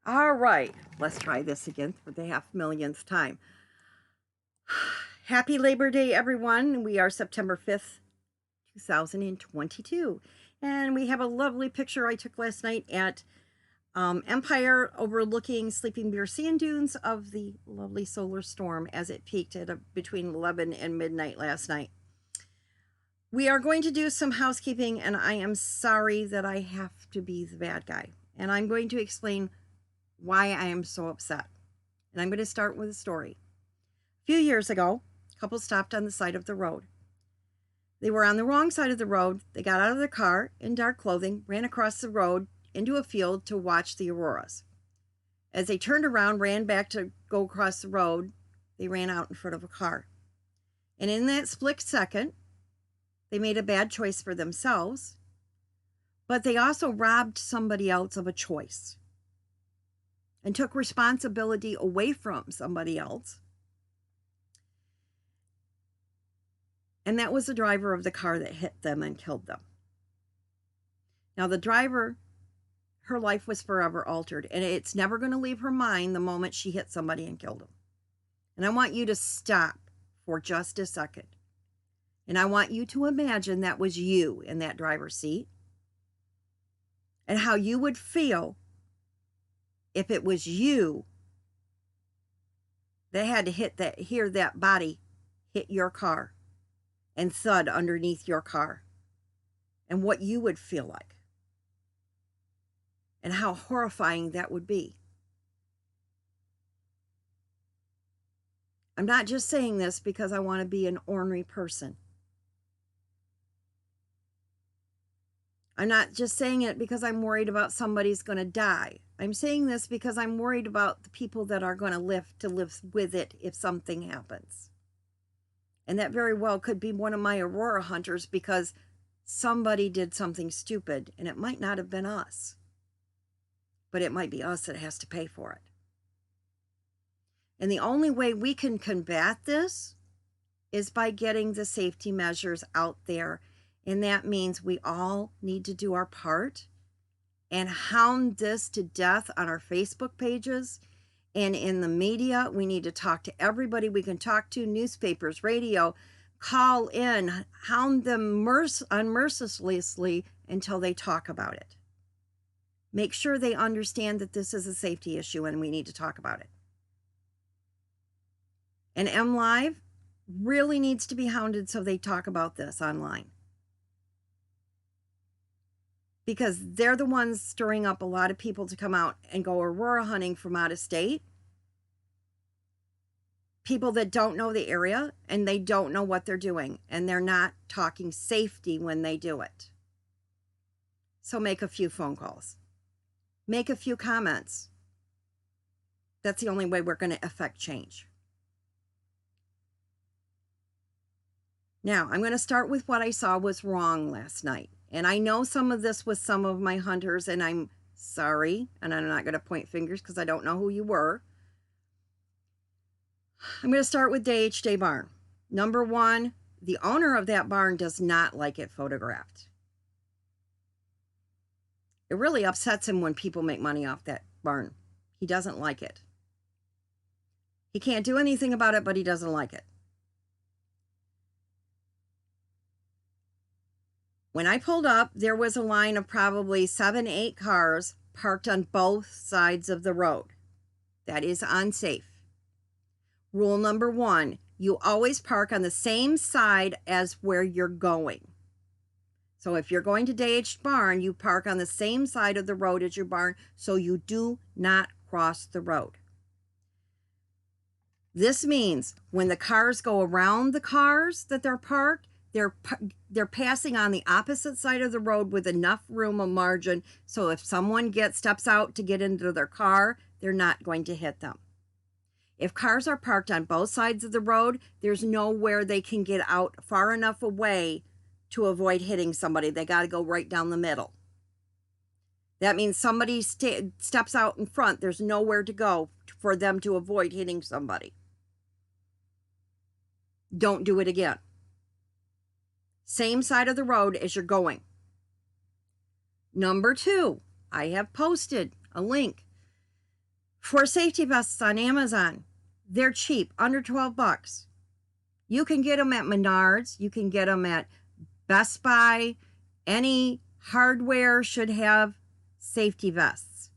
All right, let's try this again for the half millionth time. Happy Labor Day, everyone. We are September 5th, 2022. And we have a lovely picture I took last night at Empire overlooking Sleeping Bear sand dunes of the lovely solar storm as it peaked at between 11 and midnight last night. We are going to do some housekeeping, and I am sorry that I have to be the bad guy. And I'm going to explain why I am so upset. And I'm going to start with a story. A few years ago, a couple stopped on the side of the road. They were on the wrong side of the road. They got out of their car in dark clothing, ran across the road into a field to watch the auroras. As they turned around, ran back to go across the road, they ran out in front of a car. And in that split second, they made a bad choice for themselves, but they also robbed somebody else of a choice and took responsibility away from somebody else. And that was the driver of the car that hit them and killed them. Now, the driver, her life was forever altered, and it's never going to leave her mind the moment she hit somebody and killed them. And I want you to stop for just a second. And I want you to imagine that was you in that driver's seat and how you would feel if it was you that had to hear that body hit your car and thud underneath your car, and what you would feel like and how horrifying that would be. I'm not just saying this because I want to be an ornery person. I'm not just saying it because I'm worried about somebody's going to die. I'm saying this because I'm worried about the people that are going to live with it if something happens. And that very well could be one of my Aurora hunters because somebody did something stupid, and it might not have been us. But it might be us that has to pay for it. And the only way we can combat this is by getting the safety measures out there. And that means we all need to do our part and hound this to death on our Facebook pages and in the media. We need to talk to everybody we can talk to, newspapers, radio, call in, hound them unmercilessly until they talk about it. Make sure they understand that this is a safety issue and we need to talk about it. And MLive really needs to be hounded so they talk about this online. Because they're the ones stirring up a lot of people to come out and go Aurora hunting from out of state. People that don't know the area and they don't know what they're doing. And they're not talking safety when they do it. So make a few phone calls. Make a few comments. That's the only way we're going to affect change. Now, I'm going to start with what I saw was wrong last night. And I know some of this was some of my hunters, and I'm sorry, and I'm not going to point fingers because I don't know who you were. I'm going to start with Day Barn. Number one, the owner of that barn does not like it photographed. It really upsets him when people make money off that barn. He doesn't like it. He can't do anything about it, but he doesn't like it. When I pulled up, there was a line of probably 7, 8 cars parked on both sides of the road. That is unsafe. Rule number 1, you always park on the same side as where you're going. So if you're going to Day Barn, you park on the same side of the road as your barn so you do not cross the road. This means when the cars go around the cars that they're parked, they're passing on the opposite side of the road with enough room or margin so if someone steps out to get into their car, they're not going to hit them. If cars are parked on both sides of the road, there's nowhere they can get out far enough away to avoid hitting somebody. They got to go right down the middle. That means somebody steps out in front. There's nowhere to go for them to avoid hitting somebody. Don't do it again. Same side of the road as you're going. Number 2, I have posted a link For safety vests on Amazon, they're cheap, under 12 bucks. You can get them at Menards. You can get them at Best Buy. Any hardware should have safety vests.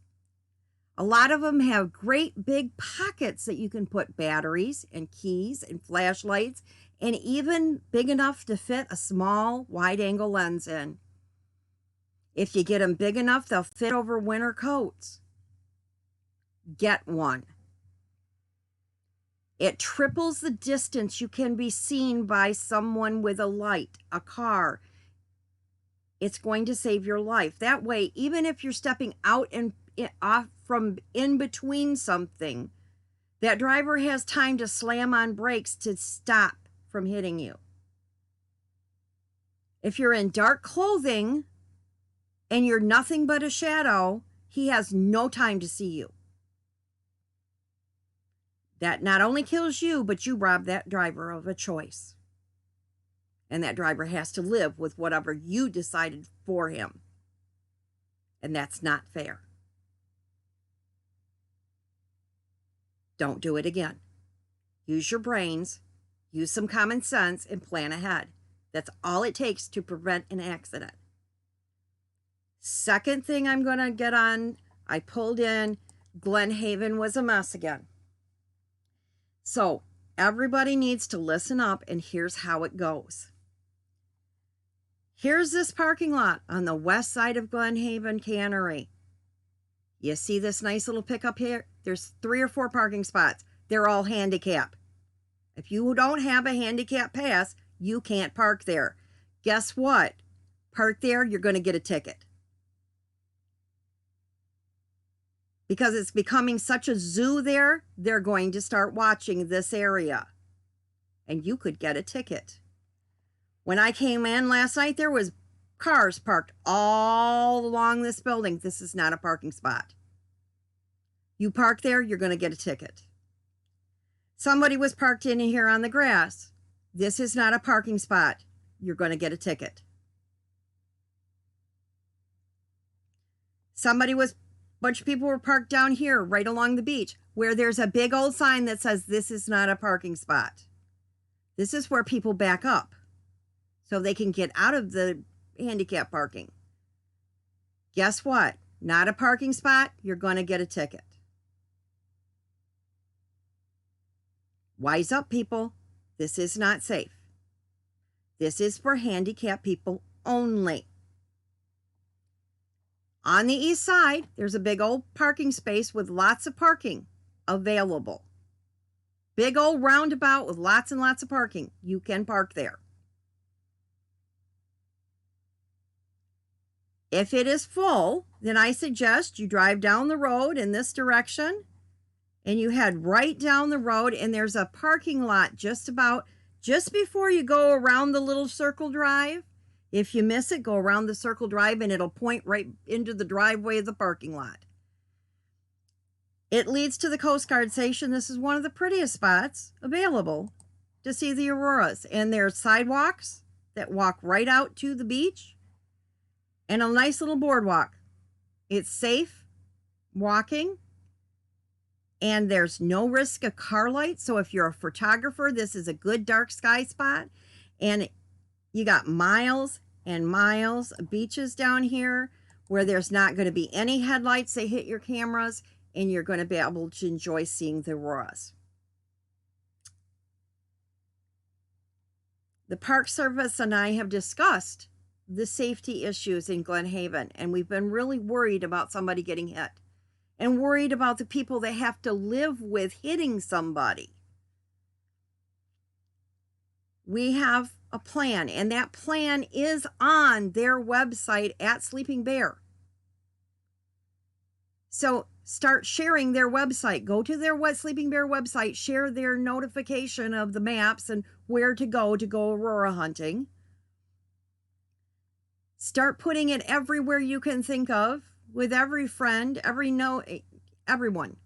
A lot of them have great big pockets that you can put batteries and keys and flashlights, and even big enough to fit a small wide-angle lens in. If you get them big enough, they'll fit over winter coats. Get one. It triples the distance you can be seen by someone with a light, a car. It's going to save your life. That way, even if you're stepping out and off from in between something, that driver has time to slam on brakes to stop from hitting you. If you're in dark clothing and you're nothing but a shadow, he has no time to see you. That not only kills you, but you rob that driver of a choice. And that driver has to live with whatever you decided for him. And that's not fair. Don't do it again. Use your brains, use some common sense, and plan ahead. That's all it takes to prevent an accident. Second thing I'm going to get on, I pulled in Glen Haven was a mess again. So everybody needs to listen up, and here's how it goes. Here's this parking lot on the west side of Glen Haven Cannery. You see this nice little pickup here? There's 3 or 4 parking spots. They're all handicap. If you don't have a handicap pass, you can't park there. Guess what? Park there, you're going to get a ticket. Because it's becoming such a zoo there, they're going to start watching this area. And you could get a ticket. When I came in last night, there was cars parked all along this building. This is not a parking spot. You park there, you're going to get a ticket. Somebody was parked in here on the grass. This is not a parking spot. You're going to get a ticket. Bunch of people were parked down here right along the beach where there's a big old sign that says this is not a parking spot. This is where people back up so they can get out of the handicap parking. Guess what? Not a parking spot. You're going to get a ticket. Wise up, people. This is not safe. This is for handicapped people only. On the east side, there's a big old parking space with lots of parking available. Big old roundabout with lots and lots of parking. You can park there. If it is full, then I suggest you drive down the road in this direction and you head right down the road, and there's a parking lot just before you go around the little circle drive. If you miss it, go around the circle drive and it'll point right into the driveway of the parking lot. It leads to the Coast Guard station. This is one of the prettiest spots available to see the auroras. And there's sidewalks that walk right out to the beach and a nice little boardwalk. It's safe walking and there's no risk of car light. So if you're a photographer, this is a good dark sky spot. And you got miles and miles of beaches down here where there's not going to be any headlights that hit your cameras, and you're going to be able to enjoy seeing the auroras. The Park Service and I have discussed the safety issues in Glen Haven, and we've been really worried about somebody getting hit and worried about the people that have to live with hitting somebody. We have a plan, and that plan is on their website at Sleeping Bear. So start sharing their website. Go to their Sleeping Bear website, share their notification of the maps and where to go aurora hunting. Start putting it everywhere you can think of, with every friend, everyone.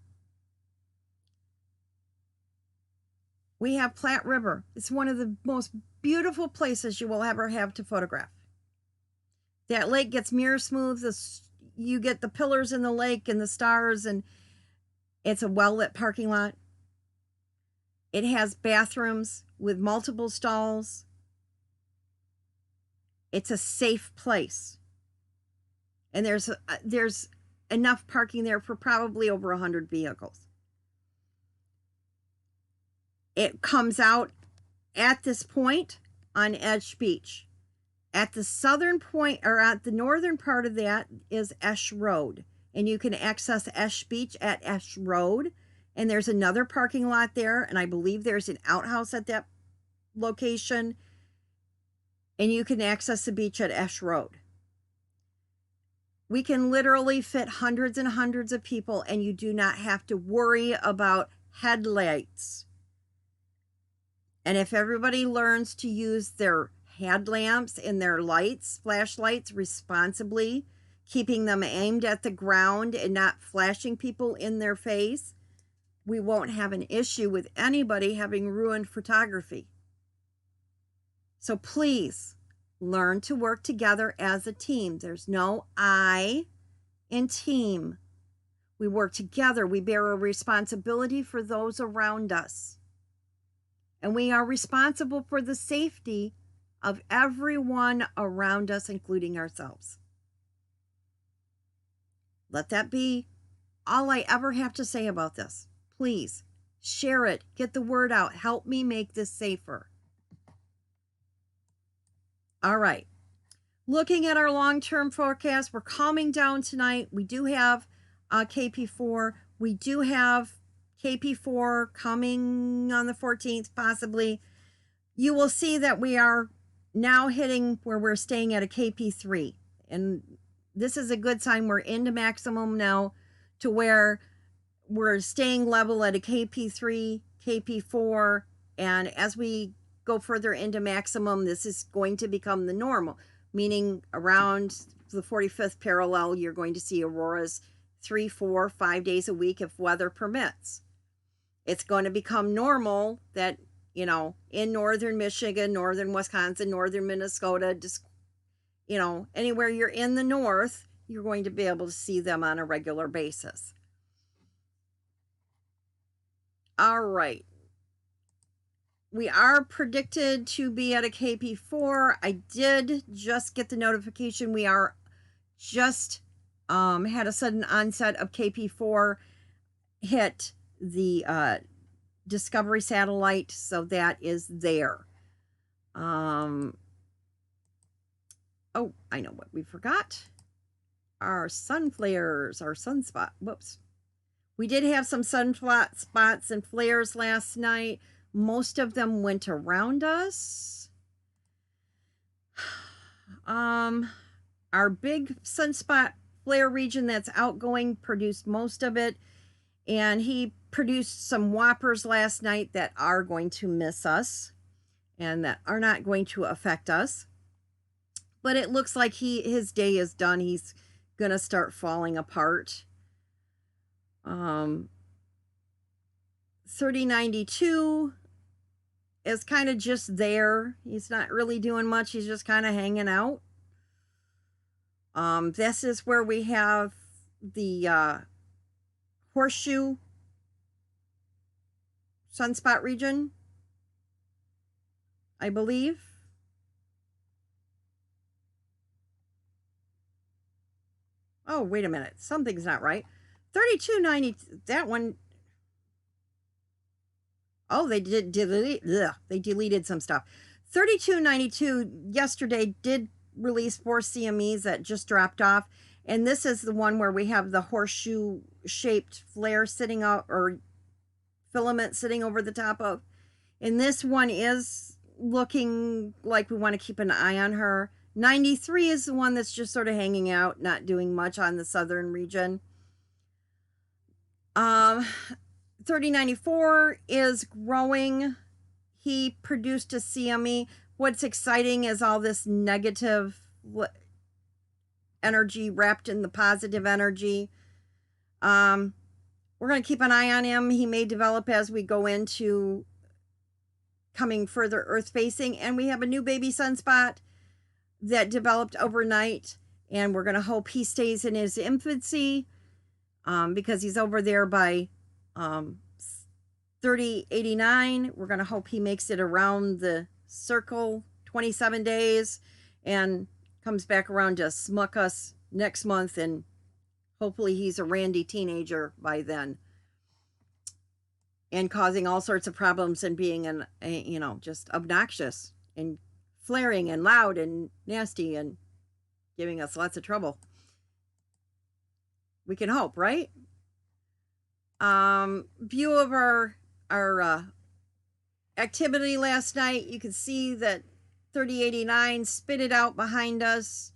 We have Platte River. It's one of the most beautiful places you will ever have to photograph. That lake gets mirror smooth. You get the pillars in the lake and the stars, and It's a well-lit parking lot. It has bathrooms with multiple stalls. It's a safe place. And there's enough parking there for probably over 100 vehicles. It comes out at this point on Edge Beach. At the southern point, or at the northern part of that, is Esh Road. And you can access Esh Beach at Esh Road. And there's another parking lot there. And I believe there's an outhouse at that location. And you can access the beach at Esh Road. We can literally fit hundreds and hundreds of people, and you do not have to worry about headlights. And if everybody learns to use their headlamps and their lights, flashlights, responsibly, keeping them aimed at the ground and not flashing people in their face, we won't have an issue with anybody having ruined photography. So please learn to work together as a team. There's no I in team. We work together. We bear a responsibility for those around us. And we are responsible for the safety of everyone around us, including ourselves. Let that be all I ever have to say about this. Please share it. Get the word out. Help me make this safer. All right. Looking at our long-term forecast, we're calming down tonight. We do have KP4. We do have KP4 coming on the 14th, possibly. You will see that we are now hitting where we're staying at a KP3. And this is a good sign. We're into maximum now to where we're staying level at a KP3, KP4. And as we go further into maximum, this is going to become the normal, meaning around the 45th parallel, you're going to see auroras 3, 4, 5 days a week if weather permits. It's going to become normal that, you know, in northern Michigan, northern Wisconsin, northern Minnesota, just, you know, anywhere you're in the north, you're going to be able to see them on a regular basis. All right. We are predicted to be at a KP4. I did just get the notification. We are just had a sudden onset of KP4 hit the Discovery satellite, so that is there. Oh, I know what we forgot. Our sun flares, our sunspot. Whoops. We did have some sunspots and flares last night. Most of them went around us. Our big sunspot flare region that's outgoing produced most of it. And he produced some whoppers last night that are going to miss us and that are not going to affect us. But it looks like his day is done. He's going to start falling apart. 3092 is kind of just there. He's not really doing much. He's just kind of hanging out. This is where we have the horseshoe sunspot region, I believe. Oh, wait a minute. Something's not right. 3290, that one. Oh, they did delete. They deleted some stuff. 3292 yesterday did release 4 CMEs that just dropped off. And this is the one where we have the horseshoe shaped flare sitting out, or filament sitting over the top of. And this one is looking like we want to keep an eye on her. 93 is the one that's just sort of hanging out, not doing much on the southern region. 3094 is growing. He produced a CME. What's exciting is all this negative energy wrapped in the positive energy. We're going to keep an eye on him. He may develop as we go into coming further earth facing. And we have a new baby sunspot that developed overnight. And we're going to hope he stays in his infancy because he's over there by Um, 3089, we're going to hope he makes it around the circle 27 days and comes back around to smuck us next month, and hopefully he's a randy teenager by then and causing all sorts of problems and being just obnoxious and flaring and loud and nasty and giving us lots of trouble. We can hope, right? View of our activity last night. You can see that 3089 spit it out behind us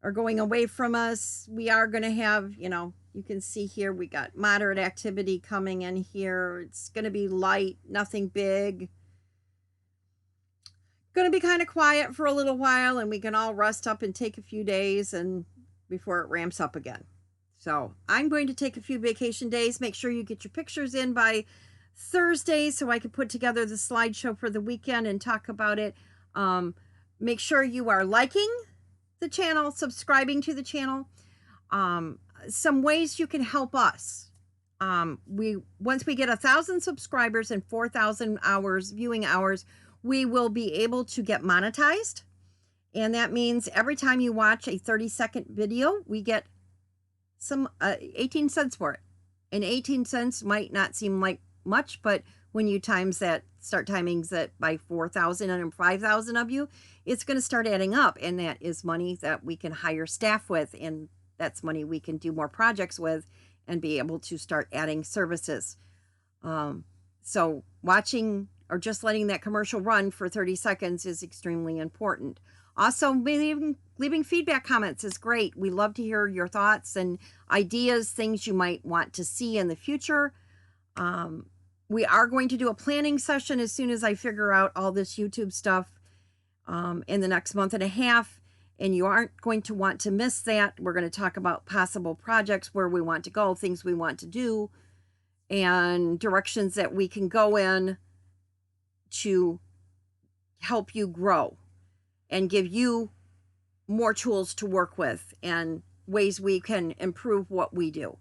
or going away from us. We are going to have, you can see here we got moderate activity coming in here. It's going to be light, nothing big. Going to be kind of quiet for a little while, and we can all rest up and take a few days and before it ramps up again. So I'm going to take a few vacation days. Make sure you get your pictures in by Thursday so I can put together the slideshow for the weekend and talk about it. Make sure you are liking the channel, subscribing to the channel. Some ways you can help us. Once we get 1,000 subscribers and 4,000 viewing hours, we will be able to get monetized. And that means every time you watch a 30-second video, we get some 18 cents for it. And 18 cents might not seem like much, but when you start timing that by 4,000 and 5,000 of you, it's going to start adding up. And that is money that we can hire staff with. And that's money we can do more projects with and be able to start adding services. So watching or just letting that commercial run for 30 seconds is extremely important. Also, leaving feedback comments is great. We love to hear your thoughts and ideas, things you might want to see in the future. We are going to do a planning session as soon as I figure out all this YouTube stuff in the next month and a half. And you aren't going to want to miss that. We're going to talk about possible projects, where we want to go, things we want to do, and directions that we can go in to help you grow and give you more tools to work with and ways we can improve what we do.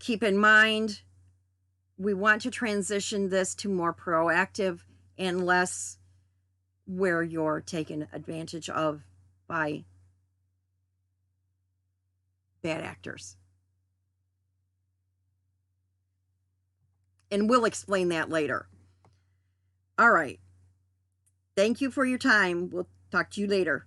Keep in mind, we want to transition this to more proactive and less where you're taken advantage of by bad actors. And we'll explain that later. All right. Thank you for your time. We'll talk to you later.